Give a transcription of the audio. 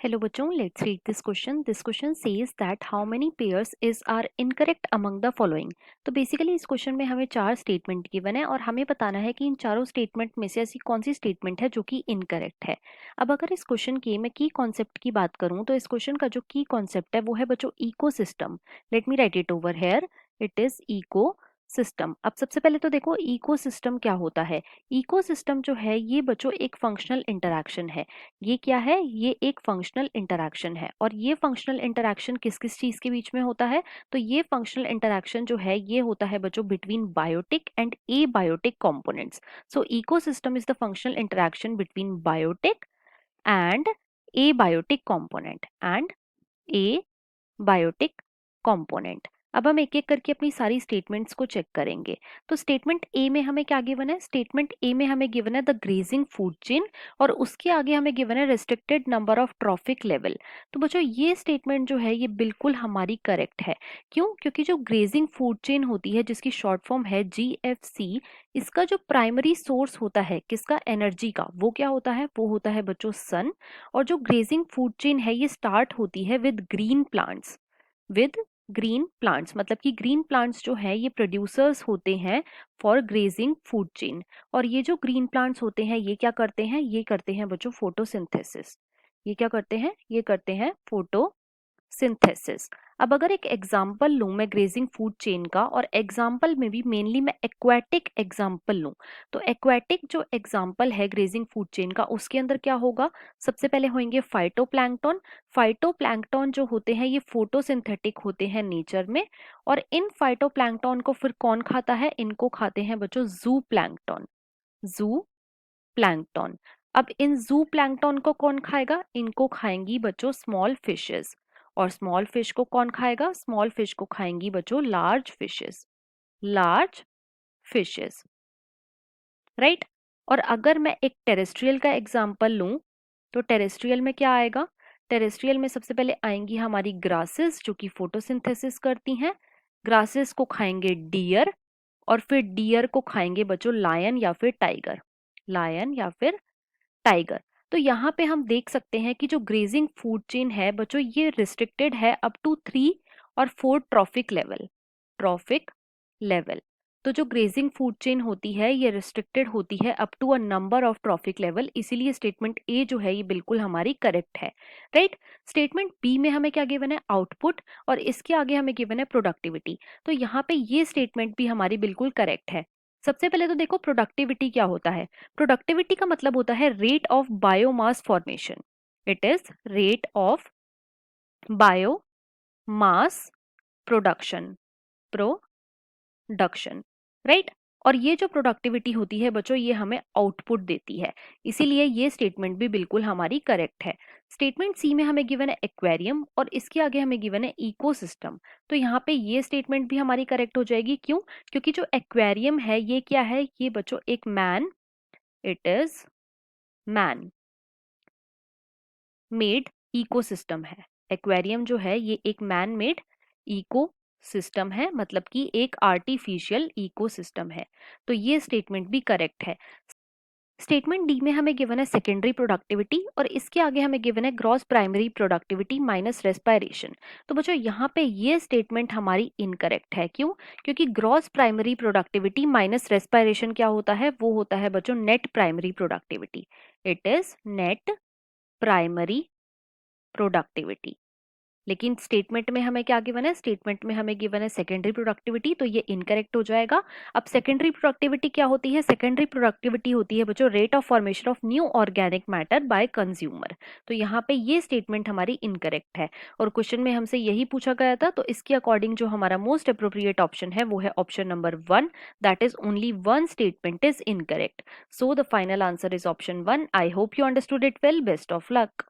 Hello बच्चों, let's read this question. This question says that how many pairs is are incorrect among the following. तो basically इस question में हमें चार statement given है और हमें बताना है कि इन चारों स्टेटमेंट में से ऐसी कौन सी स्टेटमेंट है जो कि इनकरेक्ट है। अब अगर इस क्वेश्चन की मैं की कॉन्सेप्ट की बात करूं तो इस क्वेश्चन का जो की कॉन्सेप्ट है वो है बच्चों ecosystem. Let me write it over here, it is eco system. अब सबसे पहले तो देखो इकोसिस्टम क्या होता है। इकोसिस्टम जो है ये बच्चों एक फंक्शनल इंटरैक्शन है। ये क्या है? ये एक फंक्शनल इंटरैक्शन है और ये फंक्शनल इंटरैक्शन किस किस चीज के बीच में होता है? तो ये फंक्शनल इंटरैक्शन जो है ये होता है बच्चों between biotic and abiotic components. So ecosystem is the functional interaction between biotic and abiotic component and abiotic component. अब हम एक एक करके अपनी सारी स्टेटमेंट्स को चेक करेंगे। तो स्टेटमेंट ए में हमें क्या गिवन है? स्टेटमेंट ए में हमें गिवन है द ग्रेजिंग फूड चेन और उसके आगे हमें गिवन है restricted number of trophic level. तो बच्चों ये स्टेटमेंट जो है ये बिल्कुल हमारी करेक्ट है। क्यों? क्योंकि जो ग्रेजिंग फूड चेन होती है जिसकी शॉर्ट फॉर्म है GFC, इसका जो प्राइमरी सोर्स होता है किसका? एनर्जी का, वो क्या होता है? वो होता है बच्चों सन। और जो ग्रेजिंग फूड चेन है ये स्टार्ट होती है with green plants. With green plants मतलब कि ग्रीन प्लांट्स जो है ये प्रोड्यूसर्स होते हैं फॉर ग्रेजिंग फूड चेन। और ये जो ग्रीन प्लांट्स होते हैं ये क्या करते हैं? ये करते हैं बच्चों फोटोसिंथेसिस। ये क्या करते हैं? ये करते हैं फोटोसिंथेसिस। अब अगर एक एग्जाम्पल लूं मैं ग्रेजिंग फूड चेन का, और एग्जाम्पल में भी मेनली मैं एक्वाटिक एग्जाम्पल लूं, तो एक्वाटिक जो एग्जाम्पल है ग्रेजिंग फूड चेन का उसके अंदर क्या होगा? सबसे पहले होंगे फाइटोप्लैंक्टन। फाइटोप्लैंक्टन जो होते हैं ये फोटोसिंथेटिक होते हैं नेचर में। और इन फाइटोप्लैंक्टन को फिर कौन खाता है? इनको खाते हैं बच्चों जू प्लैंक्टन। जू प्लैंक्टन। अब इन जू प्लैंक्टन को कौन खाएगा? इनको खाएंगी बच्चों स्मॉल फिशेस। और स्मॉल फिश को कौन खाएगा? स्मॉल फिश को खाएंगी बच्चों large fishes. Large fishes, right. और अगर मैं एक टेरेस्ट्रियल का एग्जांपल लूं तो टेरेस्ट्रियल में क्या आएगा? टेरेस्ट्रियल में सबसे पहले आएंगी हमारी ग्रासेस जो कि फोटोसिंथेसिस करती हैं। ग्रासेस को खाएंगे डियर और फिर डियर को खाएंगे बच्चों लायन या फिर टाइगर। लायन या फिर टाइगर। तो यहाँ पे हम देख सकते हैं कि जो ग्रेजिंग फूड चेन है बच्चों ये रिस्ट्रिक्टेड है अप टू 3 और 4 ट्रॉफिक लेवल। Trophic level. तो जो ग्रेजिंग फूड चेन होती है ये रिस्ट्रिक्टेड होती है up to a number of trophic level, इसीलिए स्टेटमेंट ए जो है ये बिल्कुल हमारी करेक्ट है, राइट। स्टेटमेंट बी में हमें क्या गिवन है? आउटपुट। और इसके आगे हमें गिवन है प्रोडक्टिविटी। तो यहाँ पे ये स्टेटमेंट भी हमारी बिल्कुल करेक्ट है। सबसे पहले तो देखो प्रोडक्टिविटी क्या होता है। प्रोडक्टिविटी का मतलब होता है rate of biomass formation. It is rate of biomass production. Production, right. और ये जो प्रोडक्टिविटी होती है बच्चों ये हमें आउटपुट देती है, इसीलिए ये स्टेटमेंट भी बिल्कुल हमारी करेक्ट है। स्टेटमेंट सी में हमें गिवन है एक्वेरियम और इसके आगे हमें गिवन है इकोसिस्टम। तो यहाँ पे ये स्टेटमेंट भी हमारी करेक्ट हो जाएगी। क्यों? क्योंकि जो एक्वेरियम है ये क्या है? ये बच्चों एक man, it is man made ecosystem है। एक्वेरियम जो है ये एक मैन मेड इको सिस्टम है, मतलब कि एक आर्टिफिशियल इकोसिस्टम है। तो ये स्टेटमेंट भी करेक्ट है। स्टेटमेंट डी में हमें गिवन है सेकेंडरी प्रोडक्टिविटी और इसके आगे हमें गिवन है gross primary productivity minus respiration. तो बच्चों यहाँ पे ये स्टेटमेंट हमारी इनकरेक्ट है। क्यों? क्योंकि gross primary productivity minus respiration क्या होता है? वो होता है बच्चों net primary productivity. It is net primary productivity. लेकिन स्टेटमेंट में हमें क्या गिवन है? स्टेटमेंट में हमें गिवन है सेकेंडरी प्रोडक्टिविटी, तो ये इनकरेक्ट हो जाएगा। अब सेकेंडरी प्रोडक्टिविटी क्या होती है? सेकेंडरी प्रोडक्टिविटी होती है बच्चों rate of formation of new organic matter by consumer. तो यहाँ पे ये स्टेटमेंट हमारी इनकरेक्ट है और क्वेश्चन में हमसे यही पूछा गया था, तो इसके अकॉर्डिंग जो हमारा मोस्ट अप्रोप्रिएट ऑप्शन है वो है option number 1, that is only one statement is incorrect. So the final answer is option 1। I hope you understood it well. Best of luck.